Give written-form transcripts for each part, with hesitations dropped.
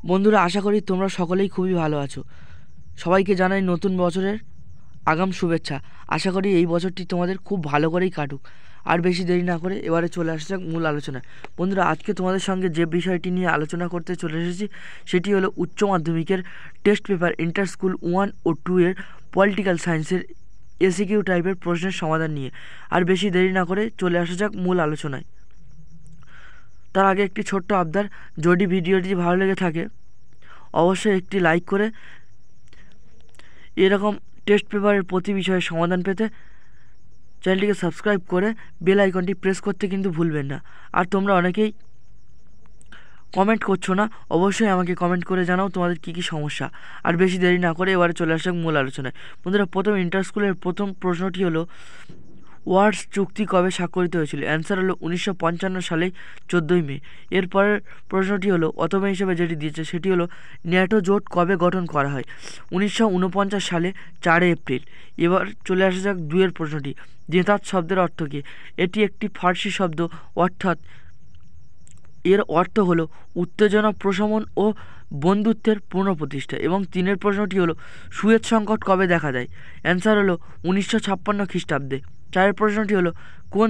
বন্ধুরা, আশা করি তোমরা সকলেই খুবই ভালো আছো। সবাইকে জানাই নতুন বছরের আগাম শুভেচ্ছা। আশা করি এই বছরটি তোমাদের খুব ভালো করেই কাটুক। আর বেশি দেরি না করে এবারে চলে আসা যাক মূল আলোচনায়। বন্ধুরা, আজকে তোমাদের সঙ্গে যে বিষয়টি নিয়ে আলোচনা করতে চলে এসেছি সেটি হলো উচ্চ মাধ্যমিকের টেস্ট পেপার ইন্টার স্কুল 1 ও 2 এর পলিটিক্যাল সায়েন্সের এসিকিউ টাইপের প্রশ্নের সমাধান নিয়ে। আর বেশি দেরি না করে চলে আসা যাক মূল আলোচনায়। তার আগে একটি ছোট্ট আবদার, যদি ভিডিওটি ভালো লেগে থাকে অবশ্যই একটি লাইক করে এরকম টেস্ট পেপারের প্রতি বিষয়ে সমাধান পেতে চ্যানেলটিকে সাবস্ক্রাইব করে বেল আইকনটি প্রেস করতে কিন্তু ভুলবেন না। আর তোমরা অনেকেই কমেন্ট করছো না, অবশ্যই আমাকে কমেন্ট করে জানাও তোমাদের কী কী সমস্যা। আর বেশি দেরি না করে এবারে চলে আসা মূল আলোচনায়। বন্ধুরা, প্রথম ইন্টার স্কুলের প্রথম প্রশ্নটি হলো ওয়ার্ডস চুক্তি কবে স্বাক্ষরিত হয়েছিল? অ্যান্সার হলো 1955 সালেই 14ই মে। এরপরের প্রশ্নটি হলো অথবা হিসেবে যেটি দিয়েছে সেটি হলো ন্যাটো জোট কবে গঠন করা হয়? 1949 সালে 4 এপ্রিল। এবার চলে আসা যাক দুইয়ের প্রশ্নটি। জেতাত শব্দের অর্থ কী? এটি একটি ফার্সি শব্দ, অর্থাৎ এর অর্থ হলো উত্তেজনা প্রশমন ও বন্ধুত্বের পুনঃপ্রতিষ্ঠা। এবং তিনের প্রশ্নটি হলো সুয়েজ সংকট কবে দেখা দেয়? অ্যান্সার হলো 1956 খ্রিস্টাব্দে। চারের প্রশ্নটি হলো কোন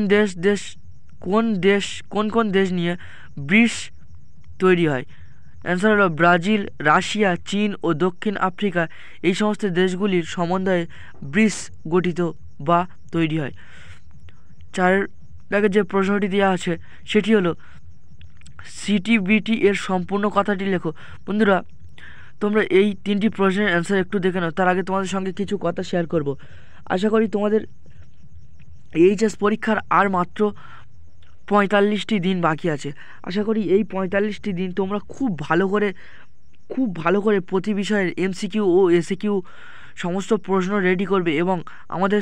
কোন দেশ নিয়ে ব্রিক্স তৈরি হয়? অ্যান্সার হলো ব্রাজিল, রাশিয়া, চীন ও দক্ষিণ আফ্রিকা। এই সমস্ত দেশগুলির সমন্বয়ে ব্রিক্স গঠিত বা তৈরি হয়। চারের দাগে যে প্রশ্নটি দেওয়া আছে সেটি হলো সিটিবিটি এর সম্পূর্ণ কথাটি লেখো। বন্ধুরা, তোমরা এই তিনটি প্রশ্নের অ্যান্সার একটু দেখে নাও। তার আগে তোমাদের সঙ্গে কিছু কথা শেয়ার করব। আশা করি তোমাদের এইচএস পরীক্ষার আর মাত্র 45টি দিন বাকি আছে। আশা করি এই 45টি দিন তোমরা খুব ভালো করে প্রতি বিষয়ের এমসিকিউ ও এসিকিউ সমস্ত প্রশ্ন রেডি করবে এবং আমাদের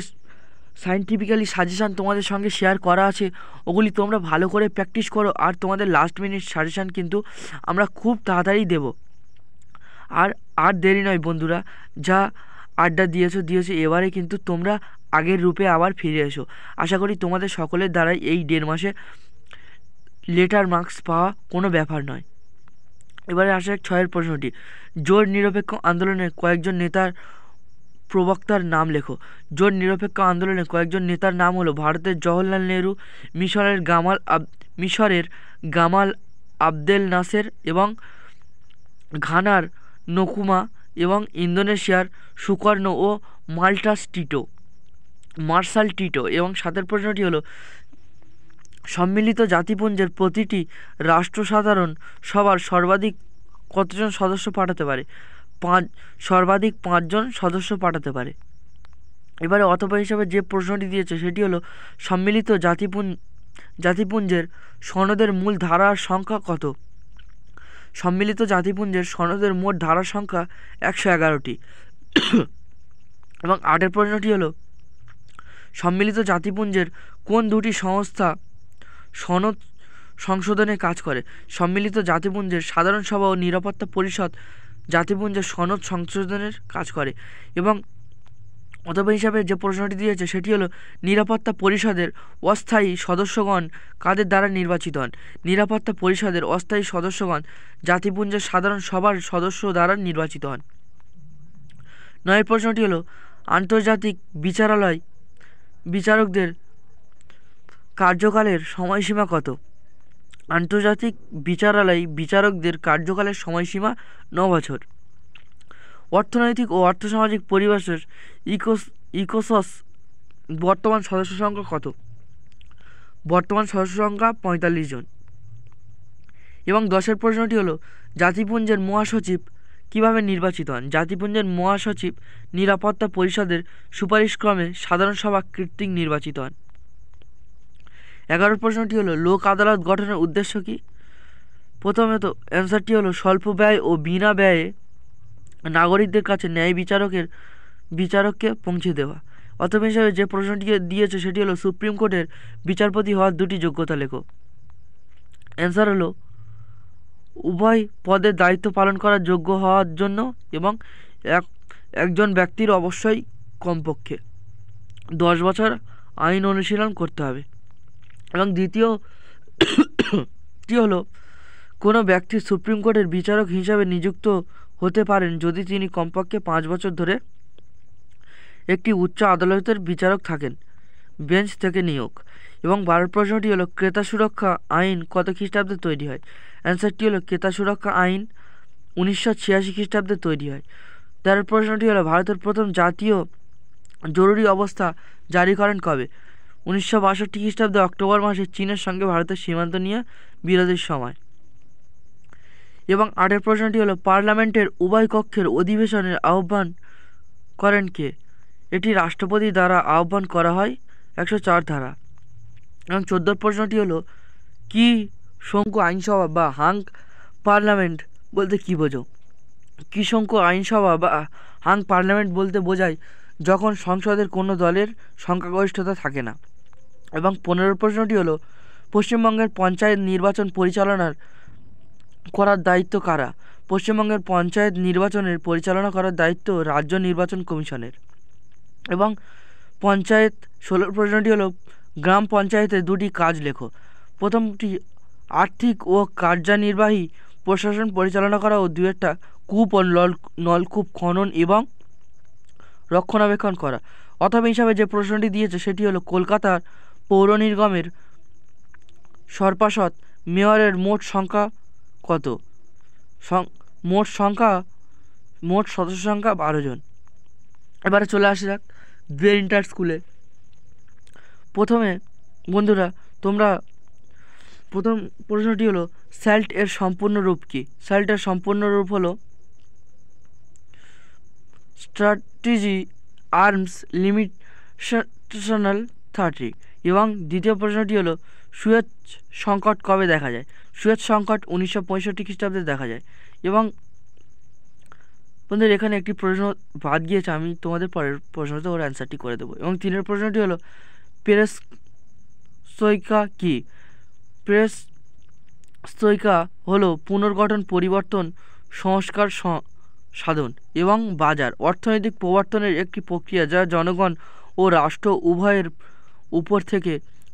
সায়েন্টিফিক্যালি সাজেশান তোমাদের সঙ্গে শেয়ার করা আছে, ওগুলি তোমরা ভালো করে প্র্যাকটিস করো। আর তোমাদের লাস্ট মিনিট সাজেশান কিন্তু আমরা খুব তাড়াতাড়ি দেব। আর দেরি নয় বন্ধুরা, যা আড্ডা দিয়েছো এবারে কিন্তু তোমরা আগের রূপে আবার ফিরে এসো। আশা করি তোমাদের সকলের দ্বারাই এই 1.5 মাসে লেটার মার্কস পাওয়া কোনো ব্যাপার নয়। এবারে আসে 6-এর প্রশ্নটি। জোট নিরপেক্ষ আন্দোলনের কয়েকজন নেতার প্রবক্তার নাম লেখো। জোট নিরপেক্ষ আন্দোলনের কয়েকজন নেতার নাম হলো ভারতের জওহরলাল নেহরু, মিশরের গামাল আবদেল নাসের এবং ঘানার নকুমা এবং ইন্দোনেশিয়ার সুকর্ণ ও মার্শাল টিটো। এবং 7-এর প্রশ্নটি হলো সম্মিলিত জাতিপুঞ্জের প্রতিটি রাষ্ট্রসাধারণ সভার সর্বাধিক কতজন সদস্য পাঠাতে পারে? সর্বাধিক 5 জন সদস্য পাঠাতে পারে। এবারে অথবা হিসাবে যে প্রশ্নটি দিয়েছে সেটি হলো সম্মিলিত জাতিপুঞ্জের সনদের মূল ধারার সংখ্যা কত? সম্মিলিত জাতিপুঞ্জের সনদের মোট ধারার সংখ্যা 111টি। এবং 8-এর প্রশ্নটি হলো সম্মিলিত জাতিপুঞ্জের কোন দুটি সংস্থা সনদ সংশোধনে কাজ করে? সম্মিলিত জাতিপুঞ্জের সাধারণ সভা ও নিরাপত্তা পরিষদ জাতিপুঞ্জের সনদ সংশোধনের কাজ করে। এবং অথবা হিসাবে যে প্রশ্নটি দিয়েছে সেটি হলো নিরাপত্তা পরিষদের অস্থায়ী সদস্যগণ কাদের দ্বারা নির্বাচিত হন? নিরাপত্তা পরিষদের অস্থায়ী সদস্যগণ জাতিপুঞ্জের সাধারণ সভার সদস্য দ্বারা নির্বাচিত হন। 9-এর প্রশ্নটি হলো আন্তর্জাতিক বিচারালয় বিচারকদের কার্যকালের সময়সীমা কত? আন্তর্জাতিক বিচারালয় বিচারকদের কার্যকালের সময়সীমা 9 বছর। অর্থনৈতিক ও আর্থসামাজিক পরিবেশের ইকোসস বর্তমান সদস্য সংখ্যা কত? বর্তমান সদস্য সংখ্যা 45 জন। এবং 10-এর প্রশ্নটি হলো জাতিপুঞ্জের মহাসচিব কিভাবে নির্বাচিত হন? জাতিপুঞ্জের মহাসচিব নিরাপত্তা পরিষদের সুপারিশক্রমে সাধারণ সভা কর্তৃক নির্বাচিত হন। 11-এর প্রশ্নটি হলো লোক আদালত গঠনের উদ্দেশ্য কী? প্রথমত অ্যান্সারটি হলো স্বল্প ব্যয় ও বিনা ব্যয়ে নাগরিকদের কাছে ন্যায় বিচারককে পৌঁছে দেওয়া। অথবা হিসাবে যে প্রশ্নটি দিয়েছে সেটি হলো সুপ্রিম কোর্টের বিচারপতি হওয়ার 2টি যোগ্যতা লেখো। অ্যান্সার হলো উভয় পদের দায়িত্ব পালন করার যোগ্য হওয়ার জন্য এবং একজন ব্যক্তির অবশ্যই কমপক্ষে 10 বছর আইন অনুশীলন করতে হবে। এবং দ্বিতীয়টি হলো কোনো ব্যক্তি সুপ্রিম কোর্টের বিচারক হিসাবে নিযুক্ত হতে পারেন যদি তিনি কমপক্ষে 5 বছর ধরে একটি উচ্চ আদালতের বিচারক থাকেন। বেঞ্চ থেকে নিয়োগ। এবং 12 প্রশ্নটি হলো ক্রেতা সুরক্ষা আইন কত খ্রিস্টাব্দে তৈরি হয়? অ্যান্সারটি হলো ক্রেতা সুরক্ষা আইন 1986 খ্রিস্টাব্দে তৈরি হয়। 13 প্রশ্নটি হলো ভারতের প্রথম জাতীয় জরুরি অবস্থা জারি করেন কবে? 1962 খ্রিস্টাব্দে অক্টোবর মাসে চীনের সঙ্গে ভারতের সীমান্ত নিয়ে বিরোধের সময়। এবং 8 প্রশ্নটি হলো পার্লামেন্টের উভয় কক্ষের অধিবেশনের আহ্বান করেন কে? এটি রাষ্ট্রপতি দ্বারা আহ্বান করা হয় 104 ধারা। এবং 14 প্রশ্নটি হলো কি শঙ্কু আইনসভা বা হাং পার্লামেন্ট বলতে কী বোঝো? কি শঙ্কু আইনসভা বা হাং পার্লামেন্ট বলতে বোঝায় যখন সংসদের কোনো দলের সংখ্যাগরিষ্ঠতা থাকে না। এবং 15 প্রশ্নটি হলো পশ্চিমবঙ্গের পঞ্চায়েত নির্বাচন পরিচালনার করার দায়িত্ব কারা? পশ্চিমবঙ্গের পঞ্চায়েত নির্বাচনের পরিচালনা করার দায়িত্ব রাজ্য নির্বাচন কমিশনের। এবং পঞ্চায়েত 16 প্রশ্নটি হলো গ্রাম পঞ্চায়েতের দুটি কাজ লেখো। প্রথমটি আর্থিক ও কার্যনির্বাহী প্রশাসন পরিচালনা করা ও দুয়েরটা কূপ ও নলকূপ খনন এবং রক্ষণাবেক্ষণ করা। অথবা হিসাবে যে প্রশ্নটি দিয়েছে সেটি হলো কলকাতার পৌর নিগমের সর্পাসদ মেয়রের মোট সংখ্যা কত? মোট সদস্য সংখ্যা 12 জন। এবারে চলে আসা যাক ব্রেন ইন্টার স্কুলে। প্রথমে বন্ধুরা তোমরা প্রথম প্রশ্নটি হলো স্যাল্ট এর সম্পূর্ণ রূপ কী? স্যাল্টের সম্পূর্ণ রূপ হলো স্ট্র্যাটেজি আর্মস লিমিটেশনাল 30। এবং দ্বিতীয় প্রশ্নটি হলো সুয়েজ সংকট কবে দেখা যায়? সুয়েজ সংকট 1965 খ্রিস্টাব্দে দেখা যায়। এবং বন্ধুদের এখানে একটি প্রশ্ন বাদ গিয়েছে, আমি তোমাদের পরের প্রশ্নতে ওর অ্যান্সারটি করে দেবো। এবং 3 প্রশ্নটি হলো পেরেস্ট্রোইকা কী? পেরেস্ট্রোইকা হলো পুনর্গঠন, পরিবর্তন, সংস্কার সাধন এবং বাজার অর্থনৈতিক প্রবর্তনের একটি প্রক্রিয়া যা জনগণ ও রাষ্ট্র উভয়ের উপর থেকে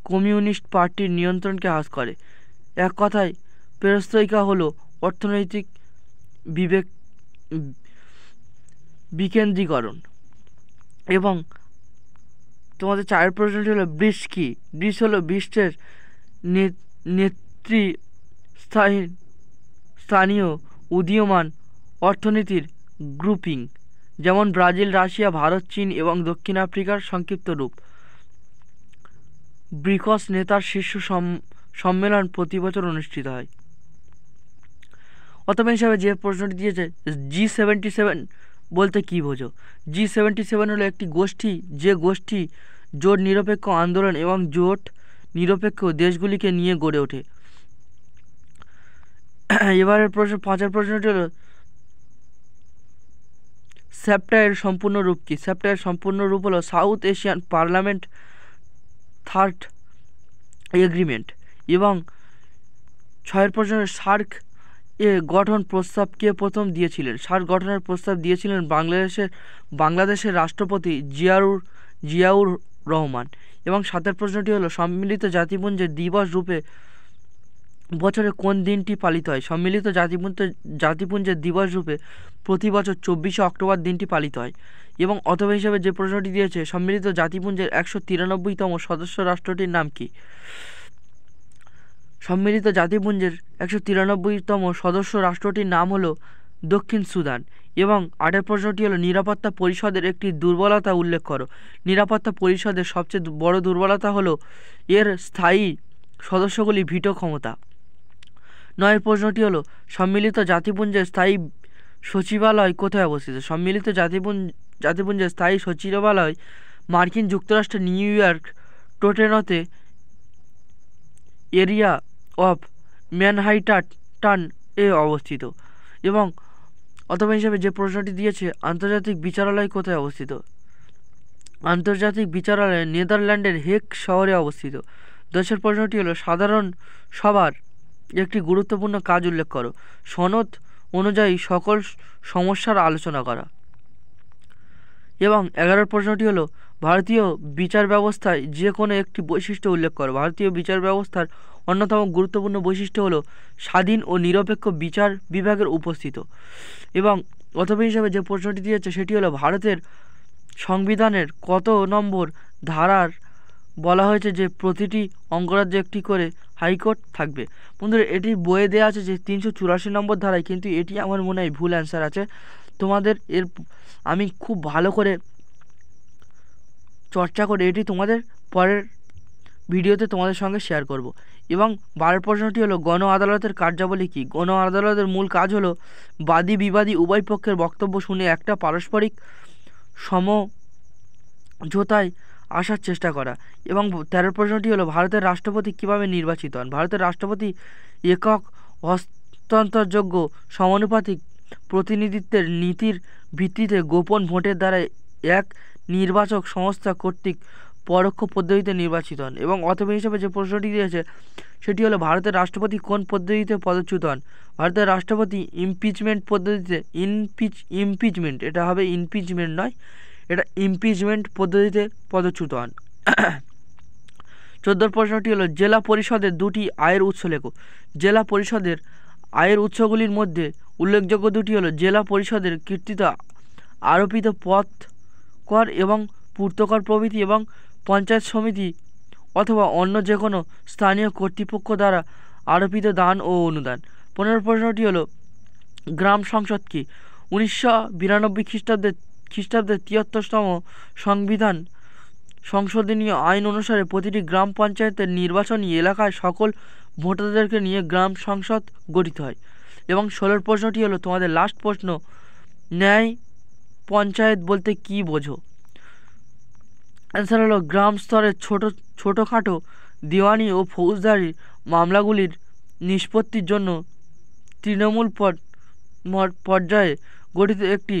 কমিউনিস্ট পার্টির নিয়ন্ত্রণকে হ্রাস করে। এক কথায় পেরেস্ট্রোইকা হলো অর্থনৈতিক বিকেন্দ্রীকরণ। এবং তোমাদের 4 প্রশ্নটি হলো ব্রিজ কী? ব্রিজ হলো বিশ্বের স্থানীয় উদীয়মান অর্থনীতির গ্রুপিং, যেমন ব্রাজিল, রাশিয়া, ভারত, চীন এবং দক্ষিণ আফ্রিকার সংক্ষিপ্ত রূপ। ব্রিকস নেতার শীর্ষ সম্মেলন প্রতি বছর অনুষ্ঠিত হয়। অথবা হিসাবে যে প্রশ্নটি দিয়েছে G77 বলতে কী বোঝো? G77 হলো একটি গোষ্ঠী যে গোষ্ঠী জোট নিরপেক্ষ আন্দোলন এবং জোট নিরপেক্ষ দেশগুলিকে নিয়ে গড়ে ওঠে। এবারের প্রশ্ন 5 প্রশ্নটি হলো স্যাপ্টা এর সম্পূর্ণ রূপ কী? স্যাপ্টা এর সম্পূর্ণ রূপ হলো south Asian parliament third agreement. এবং 6 প্রশ্ন সার্ক এ গঠন প্রস্তাব কে প্রথম দিয়েছিলেন? সার্ক গঠনের প্রস্তাব দিয়েছিলেন বাংলাদেশের রাষ্ট্রপতি জিয়াউর রহমান। এবং 7 প্রশ্নটি হলো সম্মিলিত জাতিপুঞ্জের দিবস রূপে বছরে কোন দিনটি পালিত হয়? সম্মিলিত জাতিপুঞ্জের দিবস রূপে প্রতি বছর 24শে অক্টোবর দিনটি পালিত হয়। এবং অথবা হিসাবে যে প্রশ্নটি দিয়েছে সম্মিলিত জাতিপুঞ্জের 193তম সদস্য রাষ্ট্রটির নাম কি? সম্মিলিত জাতিপুঞ্জের 193তম সদস্য রাষ্ট্রটির নাম হলো দক্ষিণ সুদান। এবং 8 প্রশ্নটি হলো নিরাপত্তা পরিষদের একটি দুর্বলতা উল্লেখ করো। নিরাপত্তা পরিষদের সবচেয়ে বড় দুর্বলতা হলো এর স্থায়ী সদস্যগুলি ভিটো ক্ষমতা। 9 প্রশ্নটি হলো সম্মিলিত জাতিপুঞ্জের স্থায়ী সচিবালয় কোথায় অবস্থিত? সম্মিলিত জাতিপুঞ্জের স্থায়ী সচিবালয় মার্কিন যুক্তরাষ্ট্রের নিউ ইয়র্ক টোটেনতে এরিয়া অফ ম্যানহাটন এ অবস্থিত। এবং অথবা হিসাবে যে প্রশ্নটি দিয়েছে আন্তর্জাতিক বিচারালয় কোথায় অবস্থিত? আন্তর্জাতিক বিচারালয় নেদারল্যান্ডের হেগ শহরে অবস্থিত। 10 প্রশ্নটি হলো সাধারণ সভার একটি গুরুত্বপূর্ণ কাজ উল্লেখ করো। সনদ অনুযায়ী সকল সমস্যার আলোচনা করা। এবং 11 প্রশ্নটি হলো ভারতীয় বিচার ব্যবস্থায় যে কোনো একটি বৈশিষ্ট্য উল্লেখ করো। ভারতীয় বিচার ব্যবস্থার অন্যতম গুরুত্বপূর্ণ বৈশিষ্ট্য হলো স্বাধীন ও নিরপেক্ষ বিচার বিভাগের উপস্থিত। এবং অথবা হিসাবে যে প্রশ্নটি দিয়েছে সেটি হলো ভারতের সংবিধানের কত নম্বর ধারার বলা হয়েছে যে প্রতিটি অঙ্গরাজ্যে একটি করে হাইকোর্ট থাকবে। বন্ধুরা এটি বইয়ে দেওয়া আছে যে 384 নম্বর ধারায়, কিন্তু এটি আমার মনে হয় ভুল অ্যান্সার আছে। তোমাদের আমি খুব ভালো করে চর্চা করে এটি তোমাদের পরের ভিডিওতে তোমাদের সঙ্গে শেয়ার করব। এবং 12 প্রশ্নটি হলো গণ আদালতের কার্যাবলী কী? গণ আদালতের মূল কাজ হলো বাদী বিবাদী উভয় পক্ষের বক্তব্য শুনে একটা পারস্পরিক সমঝোতায় আসার চেষ্টা করা। এবং 13 প্রশ্নটি হলো ভারতের রাষ্ট্রপতি কীভাবে নির্বাচিত হন? ভারতের রাষ্ট্রপতি একক হস্তান্তরযোগ্য সমানুপাতিক প্রতিনিধিত্বের নীতির ভিত্তিতে গোপন ভোটের দ্বারা এক নির্বাচক সংস্থা কর্তৃক পরোক্ষ পদ্ধতিতে নির্বাচিত হন। এবং অথবা হিসেবে যে প্রশ্নটি দিয়েছে সেটি হলো ভারতের রাষ্ট্রপতি কোন পদ্ধতিতে পদচ্যুত হন? ভারতের রাষ্ট্রপতি ইমপিচমেন্ট পদ্ধতিতে ইমপিচমেন্ট, এটা হবে ইমপিচমেন্ট নয়, এটা ইমপিচমেন্ট পদ্ধতিতে পদচ্যুত হন। 14 প্রশ্নটি হলো জেলা পরিষদের দুটি আয়ের উৎস লেখো। জেলা পরিষদের আয়ের উৎসগুলির মধ্যে উল্লেখযোগ্য দুটি হলো জেলা পরিষদের কর্তৃক আরোপিত পথ কর এবং পূর্তকর প্রভৃতি, এবং পঞ্চায়েত সমিতি অথবা অন্য যে কোনো স্থানীয় কর্তৃপক্ষ দ্বারা আরোপিত দান ও অনুদান। 15 প্রশ্নটি হলো গ্রাম সংসদ কি? 1992 খ্রিস্টাব্দের 73তম সংবিধান সংশোধনীয় আইন অনুসারে প্রতিটি গ্রাম পঞ্চায়েতের নির্বাচনী এলাকায় সকল ভোটারদেরকে নিয়ে গ্রাম সংসদ গঠিত হয়। এবং 16 প্রশ্নটি হলো তোমাদের লাস্ট প্রশ্ন, ন্যায় পঞ্চায়েত বলতে কী বোঝো? অ্যান্সার হলো গ্রাম স্তরের ছোটোখাটো দিওয়ানি ও ফৌজদারি মামলাগুলির নিষ্পত্তির জন্য তৃণমূল পর্যায়ে গঠিত একটি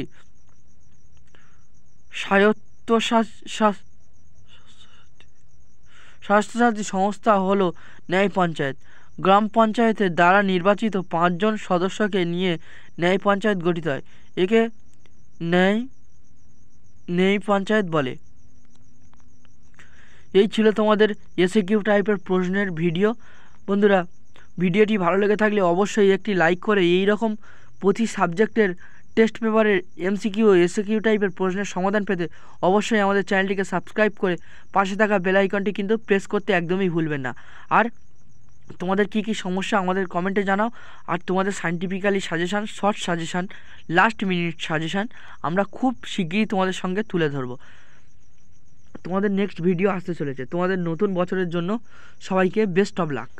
স্বায়ত্তশাসিত সংস্থা হলো ন্যায় পঞ্চায়েত। গ্রাম পঞ্চায়েতের দ্বারা নির্বাচিত 5 জন সদস্যকে নিয়ে ন্যায় পঞ্চায়েত গঠিত হয়। একে ন্যায় পঞ্চায়েত বলে। এই ছিল তোমাদের এসএকিউ টাইপের প্রশ্নের ভিডিও। বন্ধুরা ভিডিওটি ভালো লেগে থাকলে অবশ্যই একটি লাইক করে এই রকম প্রতি সাবজেক্টের টেস্ট পেপারের এমসিকিউ ও এসএকিউ টাইপের প্রশ্নের সমাধান পেতে অবশ্যই আমাদের চ্যানেলটিকে সাবস্ক্রাইব করে পাশে থাকা বেল আইকনটি কিন্তু প্রেস করতে একদমই ভুলবেন না। আর তোমাদের কী কী সমস্যা আমাদের কমেন্টে জানাও। আর তোমাদের scientifically suggestion, short suggestion, last minute suggestion আমরা খুব শিগগিরই তোমাদের সঙ্গে তুলে ধরবো। তোমাদের নেক্সট ভিডিও আসতে চলেছে। তোমাদের নতুন বছরের জন্য সবাইকে বেস্ট অফ লাক।